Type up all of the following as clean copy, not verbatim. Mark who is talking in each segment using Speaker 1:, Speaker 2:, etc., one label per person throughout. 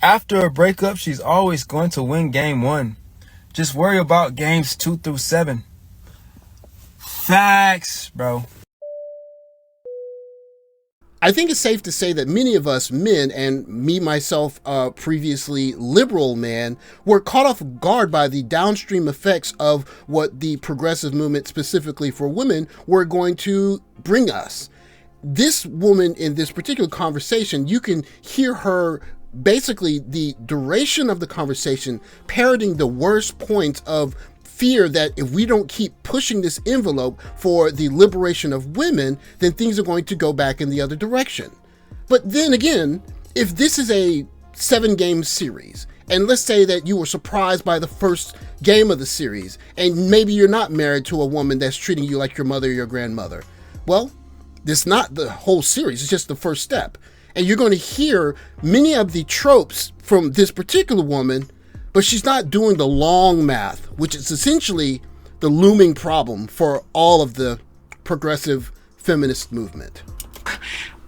Speaker 1: After a breakup, she's always going to win game 1. Just worry about games 2 through 7. Facts, bro.
Speaker 2: I think it's safe to say that many of us men, and me myself, previously liberal man, were caught off guard by the downstream effects of what the progressive movement, specifically for women, were going to bring us. This woman in this particular conversation, you can hear her basically the duration of the conversation parroting the worst points of fear that if we don't keep pushing this envelope for the liberation of women, then things are going to go back in the other direction. But then again, if this is a 7-game series, and let's say that you were surprised by the first game of the series, and maybe you're not married to a woman that's treating you like your mother or your grandmother, well, this is not the whole series, it's just the first step. And you're going to hear many of the tropes from this particular woman, but she's not doing the long math, which is essentially the looming problem for all of the progressive feminist movement.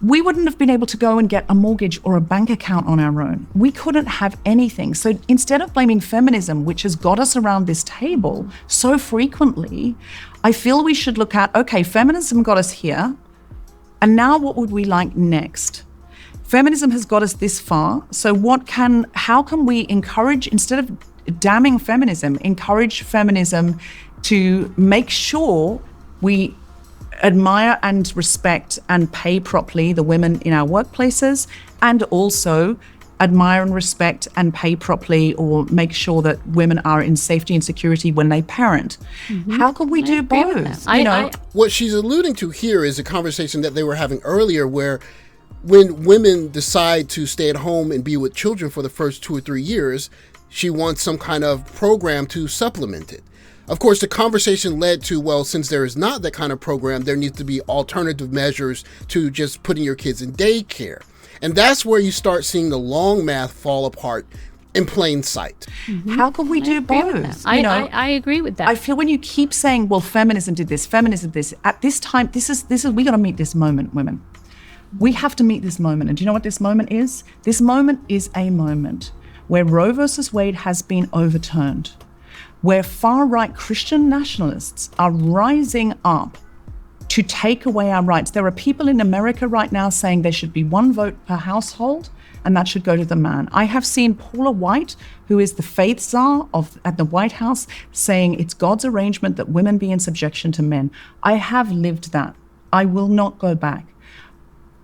Speaker 3: We wouldn't have been able to go and get a mortgage or a bank account on our own. We couldn't have anything. So instead of blaming feminism, which has got us around this table so frequently, I feel we should look at, okay, feminism got us here, and now what would we like next? Feminism has got us this far, so how can we encourage, instead of damning feminism, encourage feminism to make sure we admire and respect and pay properly the women in our workplaces, and also admire and respect and pay properly or make sure that women are in safety and security when they parent. Mm-hmm. How can we do both?
Speaker 2: What she's alluding to here is a conversation that they were having earlier where when women decide to stay at home and be with children for the first 2 or 3 years, she wants some kind of program to supplement it. Of course, the conversation led to, well, since there is not that kind of program, there needs to be alternative measures to just putting your kids in daycare. And that's where you start seeing the long math fall apart in plain sight.
Speaker 3: Mm-hmm. How can we do both?
Speaker 4: I agree with that.
Speaker 3: I feel when you keep saying, well, feminism did this, feminism did this, at this time, this is we got to meet this moment, women. We have to meet this moment. And do you know what this moment is? This moment is a moment where Roe versus Wade has been overturned, where far-right Christian nationalists are rising up to take away our rights. There are people in America right now saying there should be 1 vote per household, and that should go to the man. I have seen Paula White, who is the faith czar at the White House, saying it's God's arrangement that women be in subjection to men. I have lived that. I will not go back.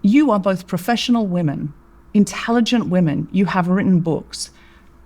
Speaker 3: You are both professional women, intelligent women. You have written books.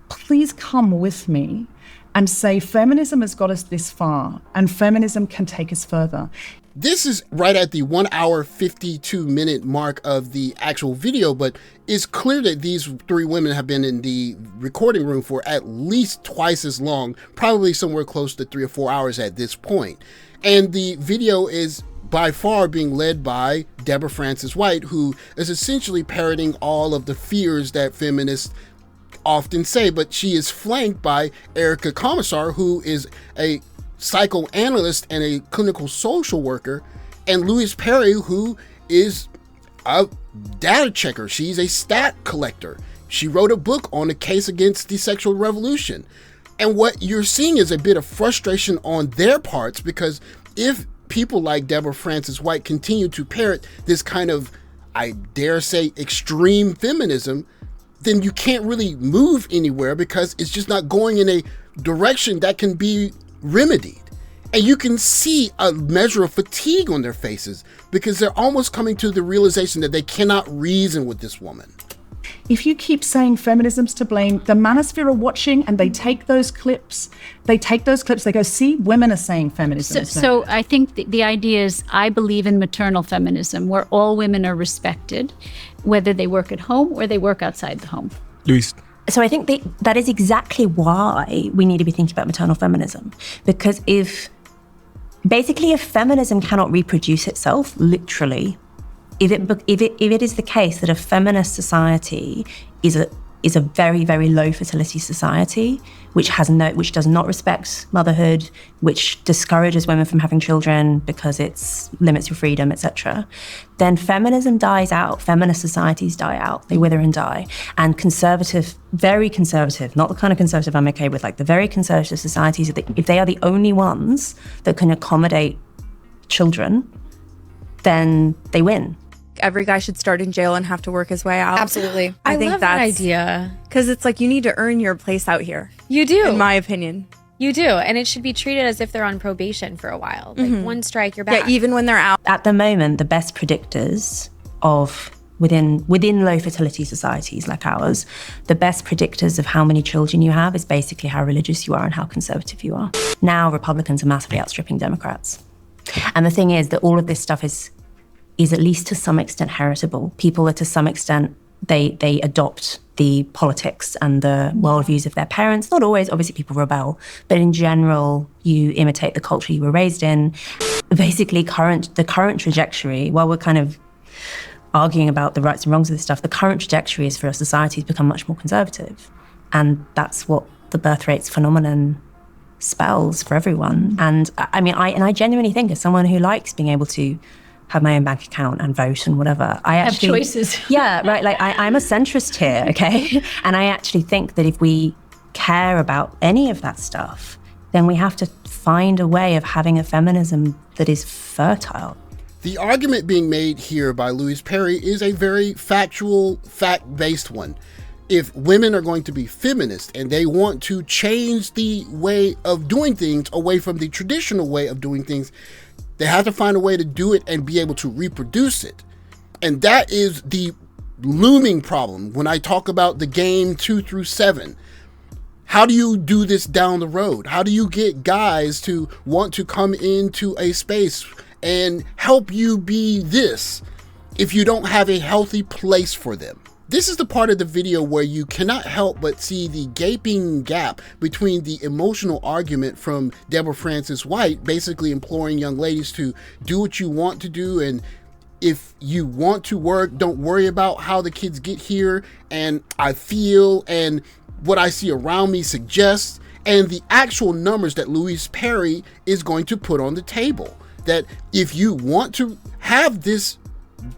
Speaker 3: Please come with me and say feminism has got us this far and feminism can take us further.
Speaker 2: This is right at the 1 hour, 52 minute mark of the actual video, but it's clear that these 3 women have been in the recording room for at least twice as long, probably somewhere close to 3 or 4 hours at this point. And the video is by far being led by Deborah Frances White, who is essentially parroting all of the fears that feminists often say, but she is flanked by Erica Commissar, who is a psychoanalyst and a clinical social worker, and Louise Perry, who is a data checker. She's a stat collector. She wrote a book on the case against the sexual revolution. And what you're seeing is a bit of frustration on their parts, because if people like Deborah Frances White continue to parrot this kind of, I dare say, extreme feminism, then you can't really move anywhere because it's just not going in a direction that can be remedied. And you can see a measure of fatigue on their faces because they're almost coming to the realization that they cannot reason with this woman.
Speaker 3: If you keep saying feminism's to blame, the manosphere are watching and they take those clips, they go, see, women are saying feminism.
Speaker 4: So I think the idea is, I believe in maternal feminism, where all women are respected, whether they work at home or they work outside the home.
Speaker 1: Luis.
Speaker 5: So I think that is exactly why we need to be thinking about maternal feminism. Because if feminism cannot reproduce itself, literally, if it is the case that a feminist society is is a very, very low fertility society, which does not respect motherhood, which discourages women from having children because it limits your freedom, etc., then feminism dies out. Feminist societies die out. They wither and die. And conservative, very conservative, not the kind of conservative I'm okay with, like the very conservative societies, if they are the only ones that can accommodate children, then they win.
Speaker 6: Every guy should start in jail and have to work his way out.
Speaker 7: Absolutely.
Speaker 6: I think
Speaker 7: love that idea.
Speaker 6: Because it's like you need to earn your place out here.
Speaker 7: You do.
Speaker 6: In my opinion.
Speaker 7: You do. And it should be treated as if they're on probation for a while. Like one strike, you're back.
Speaker 6: Yeah, even when they're out.
Speaker 5: At the moment, the best predictors of within low fertility societies like ours, the best predictors of how many children you have is basically how religious you are and how conservative you are. Now Republicans are massively outstripping Democrats. And the thing is that all of this stuff is at least to some extent heritable. People are to some extent, they adopt the politics and the worldviews of their parents. Not always, obviously people rebel, but in general, you imitate the culture you were raised in. Basically, the current trajectory, while we're kind of arguing about the rights and wrongs of this stuff, the current trajectory is for our society to become much more conservative. And that's what the birth rates phenomenon spells for everyone. And I mean, I genuinely think as someone who likes being able to have my own bank account and vote and whatever, I actually
Speaker 4: have choices.
Speaker 5: Yeah, right. Like I'm a centrist here, okay? And I actually think that if we care about any of that stuff, then we have to find a way of having a feminism that is fertile.
Speaker 2: The argument being made here by Louise Perry is a very factual, fact-based one. If women are going to be feminist and they want to change the way of doing things away from the traditional way of doing things, they have to find a way to do it and be able to reproduce it. And that is the looming problem when I talk about the game 2 through 7. How do you do this down the road? How do you get guys to want to come into a space and help you be this if you don't have a healthy place for them? This is the part of the video where you cannot help but see the gaping gap between the emotional argument from Deborah Francis White, basically imploring young ladies to do what you want to do, and if you want to work, don't worry about how the kids get here, and I feel, and what I see around me suggests, and the actual numbers that Louise Perry is going to put on the table. That if you want to have this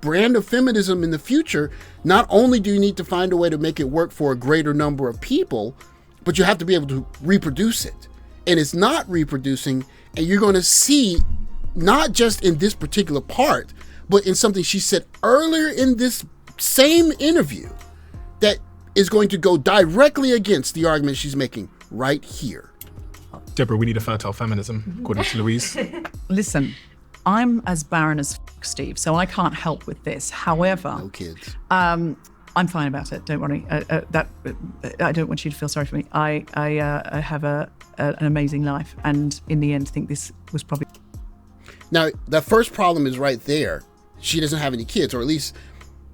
Speaker 2: brand of feminism in the future, not only do you need to find a way to make it work for a greater number of people, but you have to be able to reproduce it. And it's not reproducing, and you're going to see, not just in this particular part, but in something she said earlier in this same interview that is going to go directly against the argument she's making right here.
Speaker 8: Deborah, we need a fertile feminism, according to Louise.
Speaker 3: Listen, I'm as barren as Steve, so I can't help with this. However,
Speaker 2: No kids.
Speaker 3: I'm fine about it. Don't worry. I don't want you to feel sorry for me. I have an amazing life, and in the end, think this was probably.
Speaker 2: Now, the first problem is right there. She doesn't have any kids, or at least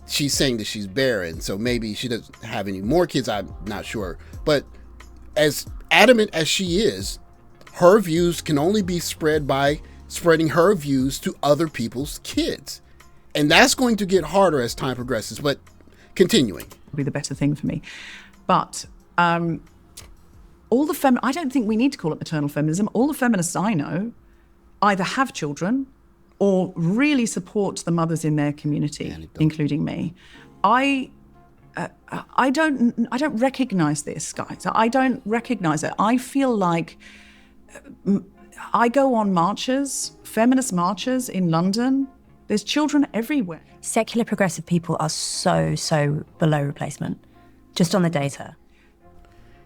Speaker 2: she's saying that she's barren, so maybe she doesn't have any more kids. I'm not sure. But as adamant as she is, her views can only be spread by spreading her views to other people's kids. And that's going to get harder as time progresses, but continuing.
Speaker 3: Be the better thing for me. But I don't think we need to call it maternal feminism. All the feminists I know either have children or really support the mothers in their community, including me. I don't recognize this, guys. I don't recognize it. I feel like I go on marches, feminist marches in London. There's children everywhere.
Speaker 5: Secular progressive people are so below replacement, just on the data.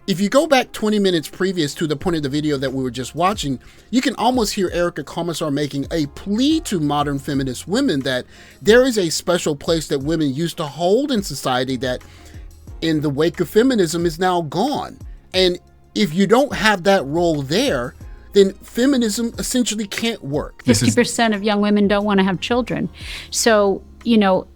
Speaker 2: If you go back 20 minutes previous to the point of the video that we were just watching, you can almost hear Erica Commissar making a plea to modern feminist women that there is a special place that women used to hold in society that in the wake of feminism is now gone. And if you don't have that role there, then feminism essentially can't work.
Speaker 4: 50% of young women don't want to have children. So,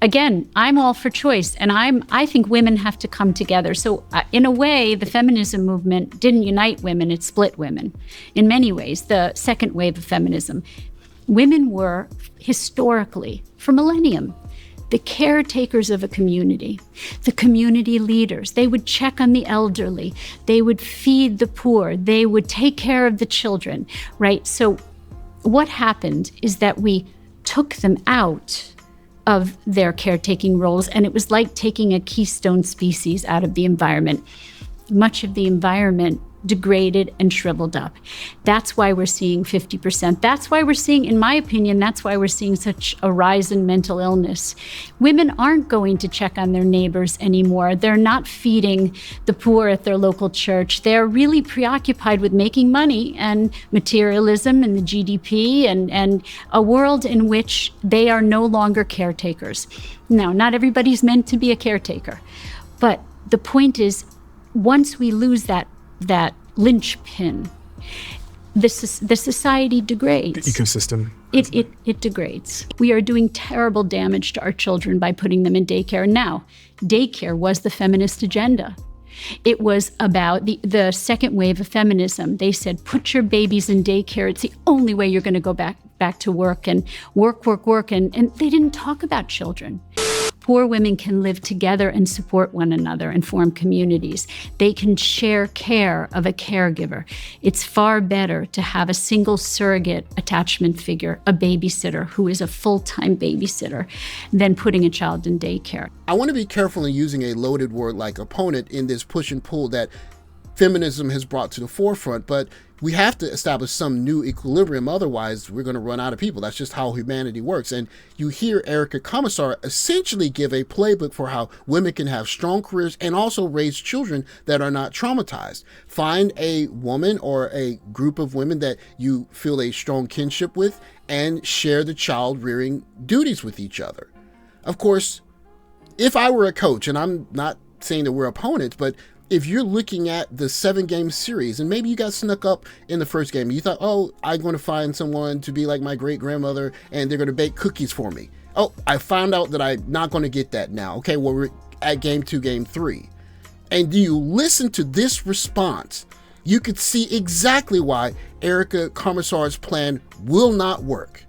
Speaker 4: again, I'm all for choice, and I think women have to come together. So in a way, the feminism movement didn't unite women, it split women. In many ways, the second wave of feminism, women were historically, for millennium, the caretakers of a community, the community leaders. They would check on the elderly. They would feed the poor. They would take care of the children, right? So what happened is that we took them out of their caretaking roles, and it was like taking a keystone species out of the environment. Much of the environment degraded and shriveled up. That's why we're seeing 50%. That's why we're seeing, in my opinion, that's why we're seeing such a rise in mental illness. Women aren't going to check on their neighbors anymore. They're not feeding the poor at their local church. They're really preoccupied with making money and materialism and the GDP and a world in which they are no longer caretakers. Now, not everybody's meant to be a caretaker, but the point is, once we lose that linchpin, the society degrades.
Speaker 8: The ecosystem.
Speaker 4: It degrades. We are doing terrible damage to our children by putting them in daycare. Now, daycare was the feminist agenda. It was about the second wave of feminism. They said, put your babies in daycare. It's the only way you're going to go back to work and work. And they didn't talk about children. Poor women can live together and support one another and form communities. They can share care of a caregiver. It's far better to have a single surrogate attachment figure, a babysitter who is a full-time babysitter, than putting a child in daycare.
Speaker 2: I want to be careful in using a loaded word like opponent in this push and pull that feminism has brought to the forefront, but we have to establish some new equilibrium. Otherwise, we're going to run out of people. That's just how humanity works. And you hear Erica Commissar essentially give a playbook for how women can have strong careers and also raise children that are not traumatized. Find a woman or a group of women that you feel a strong kinship with and share the child rearing duties with each other. Of course, if I were a coach, and I'm not saying that we're opponents, but if you're looking at the 7-game series and maybe you got snuck up in the first game, you thought, oh, I'm going to find someone to be like my great grandmother and they're going to bake cookies for me. Oh, I found out that I'm not going to get that now. Okay, well, we're at game 2, game 3. And you listen to this response, you could see exactly why Erica Commissar's plan will not work.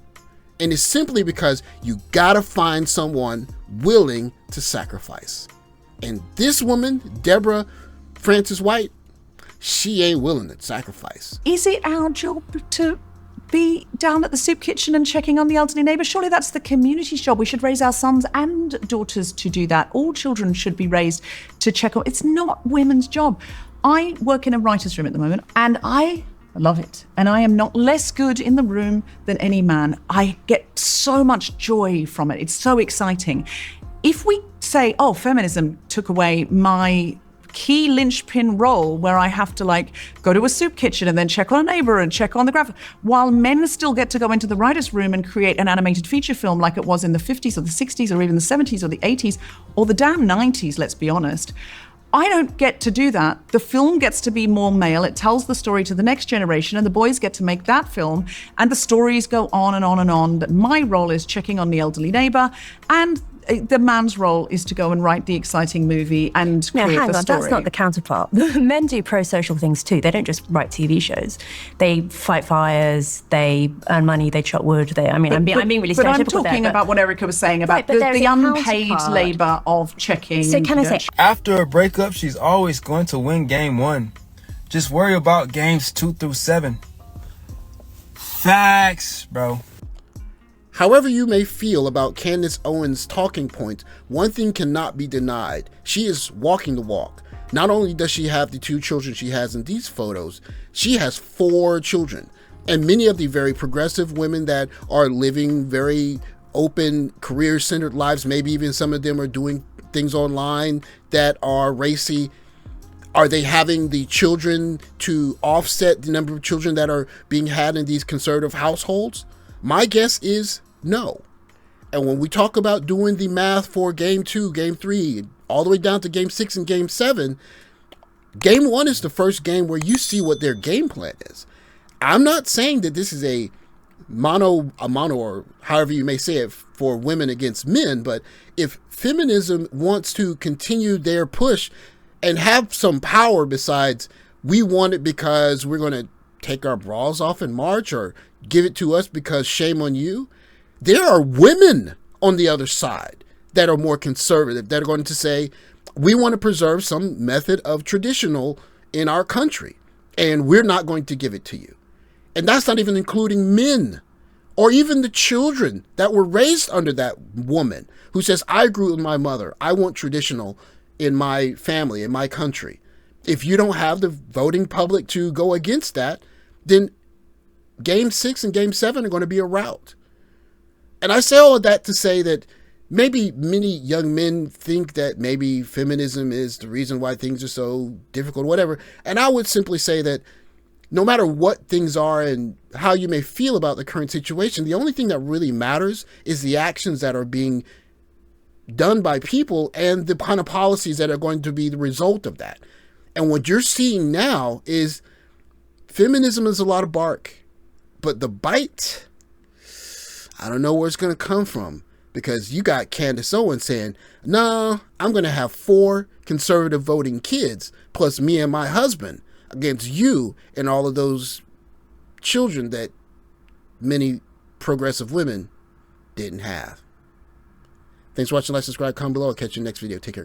Speaker 2: And it's simply because you got to find someone willing to sacrifice. And this woman, Deborah Francis White, she ain't willing to sacrifice.
Speaker 3: Is it our job to be down at the soup kitchen and checking on the elderly neighbour? Surely that's the community's job. We should raise our sons and daughters to do that. All children should be raised to check on. It's not women's job. I work in a writer's room at the moment and I love it. And I am not less good in the room than any man. I get so much joy from it. It's so exciting. If we say, oh, feminism took away my key linchpin role where I have to go to a soup kitchen and then check on a neighbor and check on the graphic, while men still get to go into the writer's room and create an animated feature film like it was in the 50s or the 60s or even the 70s or the 80s or the damn 90s, let's be honest. I don't get to do that. The film gets to be more male. It tells the story to the next generation and the boys get to make that film and the stories go on and on and on. That my role is checking on the elderly neighbor and the man's role is to go and write the exciting movie and create the story.
Speaker 5: Hang on, that's not the counterpart. Men do pro-social things too. They don't just write TV shows. They fight fires, they earn money, they chop wood. I'm being really stereotypical.
Speaker 3: But I'm talking about what Erica was saying about the unpaid labour of checking.
Speaker 5: So can I say...
Speaker 1: After a breakup, she's always going to win game 1. Just worry about games 2 through 7. Facts, bro.
Speaker 2: However you may feel about Candace Owens' talking points, one thing cannot be denied. She is walking the walk. Not only does she have the 2 children she has in these photos, she has 4 children. And many of the very progressive women that are living very open, career-centered lives, maybe even some of them are doing things online that are racy. Are they having the children to offset the number of children that are being had in these conservative households? My guess is no. And when we talk about doing the math for game 2, game 3, all the way down to game 6 and game 7, game 1 is the first game where you see what their game plan is. I'm not saying that this is a mono or however you may say it for women against men, but if feminism wants to continue their push and have some power besides we want it because we're going to take our bras off in March or give it to us because shame on you, there are women on the other side that are more conservative, that are going to say, we want to preserve some method of traditional in our country, and we're not going to give it to you. And that's not even including men or even the children that were raised under that woman who says, I grew with my mother. I want traditional in my family, in my country. If you don't have the voting public to go against that, then Game 6 and Game 7 are going to be a rout. And I say all of that to say that maybe many young men think that maybe feminism is the reason why things are so difficult, whatever. And I would simply say that no matter what things are and how you may feel about the current situation, the only thing that really matters is the actions that are being done by people and the kind of policies that are going to be the result of that. And what you're seeing now is feminism is a lot of bark, but the bite, I don't know where it's going to come from, because you got Candace Owens saying, no, I'm going to have 4 conservative voting kids plus me and my husband against you and all of those children that many progressive women didn't have. Thanks for watching. Like, subscribe, comment below. I'll catch you in the next video. Take care.